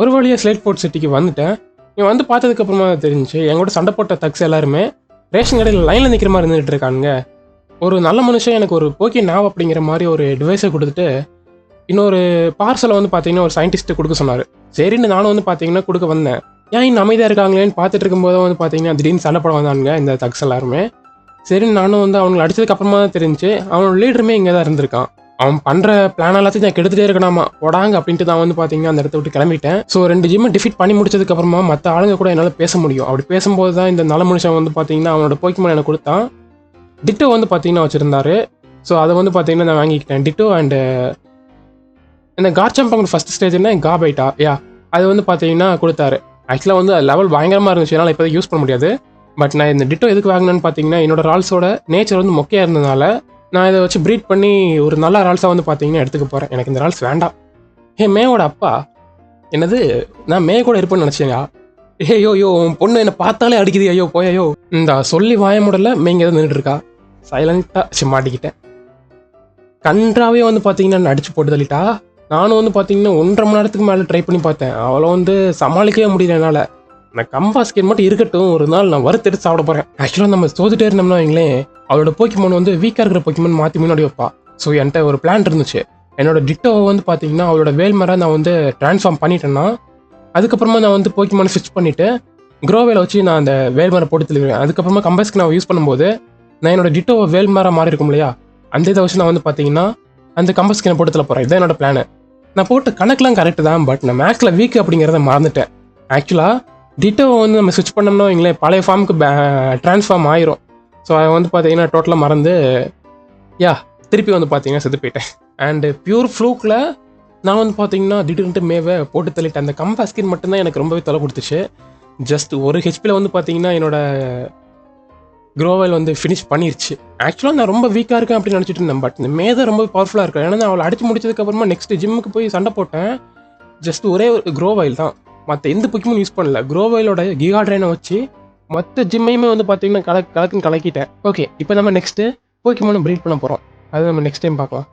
ஒரு வழியாக slate board சிட்டிக்கு வந்துட்டேன். இவன் வந்து பார்த்ததுக்கப்புறமா தெரிஞ்சு எங்கூட சண்டை போட்ட தக்ஸ் எல்லாருமே ரேஷன் கடையில் லைனில் நிற்கிற மாதிரி இருந்துகிட்டு இருக்கானுங்க. ஒரு நல்ல மனுஷன் எனக்கு ஒரு போக்கி நாவ் அப்படிங்கிற மாதிரி ஒரு டிவைஸை கொடுத்துட்டு இன்னொரு பார்சலை வந்து பார்த்தீங்கன்னா ஒரு சயின்டிஸ்ட்டு கொடுக்க சொன்னார். சரின்னு நானும் வந்து பார்த்தீங்கன்னா கொடுக்க வந்தேன். ஏன் இன்னும் அமைதியாக இருக்காங்களேன்னு பார்த்துட்டு இருக்கும்போது வந்து பார்த்தீங்கன்னா திடீர்னு சண்டை போட வந்தானுங்க இந்த தக்ஸ் எல்லாருமே. சரின்னு நானும் வந்து அவங்களை அடிச்சதுக்கப்புறமா தான் தெரிஞ்சு அவனோட லீடருமே இங்கே தான் இருந்திருக்கான். அவன் பண்ணுற பிளான் எல்லாத்தையும் நான் கெடுத்துட்டே இருக்கணாமா போடாங்க அப்படின்ட்டு தான் வந்து பார்த்தீங்கன்னா அந்த இடத்த விட்டு கிளம்பிட்டேன். ஸோ 2 ஜிம்மை டிஃபீட் பண்ணி முடிச்சதுக்கப்புறமா மற்ற ஆளுங்க கூட என்னால் பேச முடியும். அப்படி பேசும்போது தான் இந்த நல்ல மனுஷன் வந்து பார்த்தீங்கன்னா அவனோட போக்கிமான் எனக்கு கொடுத்தான். டிட்டோ வந்து பார்த்தீங்கன்னா வச்சுருந்தாரு. ஸோ அதை வந்து பார்த்தீங்கன்னா நான் வாங்கிக்கிட்டேன். டிட்டோ அண்டு இந்த கார்ச்சம்பங்க ஃபஸ்ட் ஸ்டேஜ்னா காபைட்டா அது வந்து பார்த்தீங்கன்னா கொடுத்தாரு. ஆக்சுவலாக வந்து லெவல் பயங்கரமாக இருந்துச்சு, என்னால் இப்போ யூஸ் பண்ண முடியாது. பட் நான் இந்த டிட்டோ எதுக்கு வாங்கினேன்னு பார்த்தீங்கன்னா என்னோட ரால்ஸோட நேச்சர் வந்து மொக்கையாக இருந்ததுனால நான் இதை வச்சு ப்ரீட் பண்ணி ஒரு நல்ல ரால்ஸாக வந்து பார்த்தீங்கன்னா எடுத்துக்க போகிறேன். எனக்கு இந்த ரால்ஸ் வேண்டாம். மேயோட அப்பா என்னது நான் மே கூட இருப்பேன்னு நினச்சேங்க. ஐயோ உன் பொண்ணு என்னை பார்த்தாலே அடிக்குது, ஐயோ போயோ இந்த சொல்லி வாய முடல மேங்க தான் நின்றுட்டு இருக்கா. சைலண்ட்டாக மாட்டிக்கிட்டேன். கன்றாவே வந்து பார்த்தீங்கன்னா நான் அடிச்சு போட்டு தள்ளிட்டா. நானும் வந்து பார்த்தீங்கன்னா 1.5 மணி நேரத்துக்கு மேலே ட்ரை பண்ணி பார்த்தேன். அவளை வந்து சமாளிக்கவே முடியல என்னால். நான் கம்பாஸ்கேட் மட்டும் இருக்கட்டும், ஒரு நாள் நான் வறுத்தெடுத்து சாப்பிட போகிறேன். ஆக்சுவலாக நம்ம தோத்துட்டே இருந்தோம்னா வைங்களேன், அவளோட போக்கிமான் வந்து வீக்காக இருக்கிற போக்கிமான் மாற்றி முன்னாடி வைப்பா. ஸோ என்கிட்ட ஒரு பிளான் இருந்துச்சு. என்னோட டிட்டோவை வந்து பார்த்தீங்கன்னா அவளோட வேல்மரை நான் வந்து ட்ரான்ஸ்ஃபார்ம் பண்ணிட்டேன்னா அதுக்கப்புறமா நான் வந்து போக்கிமானை ஸ்விட்ச் பண்ணிவிட்டு க்ரோவேல வச்சு நான் அந்த வேல்மரை போட்டு தெளிவேன். அதுக்கப்புறமா கம்பாஸ்க்கு நான் யூஸ் பண்ணும்போது நான் என்னோட டிட்டோவை வேல்மரை மாறி இருக்கும் இல்லையா, அந்த இதை வச்சு நான் வந்து பார்த்தீங்கன்னா அந்த கம்பஸ்கினை போட்டு தள்ள போகிறேன். இதான் என்னோட பிளானு. நான் போட்ட கணக்கெலாம் கரெக்டு தான், பட் நான் மேக்ஸில் வீக் அப்படிங்கிறத மறந்துட்டேன். ஆக்சுவலாக டிட்டோவை வந்து நம்ம ஸ்விட்ச் பண்ணோம்னா வைங்களேன் பழைய ஃபார்முக்கு ட்ரான்ஸ்ஃபார்ம் ஆயிரும். ஸோ அதை வந்து பார்த்தீங்கன்னா டோட்டலாக மறந்து திருப்பி வந்து பார்த்தீங்கன்னா செத்து போயிட்டேன். அண்டு பியூர் ஃப்ளூக்கில் நான் வந்து பார்த்தீங்கன்னா திடீர்னு மேவே போட்டு தள்ளிட்டேன். அந்த கம்பாஸ்கின் மட்டும்தான் எனக்கு ரொம்பவே தொலை கொடுத்துச்சு. ஜஸ்ட் 1 ஹெச்பியில் வந்து பார்த்தீங்கன்னா என்னோட க்ரோவல் வந்து ஃபினிஷ் பண்ணிருச்சு. ஆக்சுவலாக நான் ரொம்ப வீக்காக இருக்கேன் அப்படின்னு நினச்சிட்டு இருந்தேன். பட் இந்த மே தான் ரொம்ப பவர்ஃபுல்லாக இருக்கேன். ஏன்னா நான் அவளை அடிச்சு முடிச்சதுக்கப்புறமா நெக்ஸ்ட் ஜிம்முக்கு போய் சண்டை போட்டேன். ஜஸ்ட் ஒரே ஒரு க்ரோவைல் தான், மற்ற எந்த பொக்கியும் யூஸ் பண்ணல. க்ரோவைலோட கிகா ட்ரைனை வச்சு மற்ற ஜிம்மையுமே வந்து பார்த்தீங்கன்னா கலக்குன்னு கலக்கிட்டேன். ஓகே, இப்போ நம்ம நெக்ஸ்ட்டு போக்கிமானை ப்ரீட் பண்ண போகிறோம். அது நம்ம நெக்ஸ்ட் டைம் பார்க்கலாம்.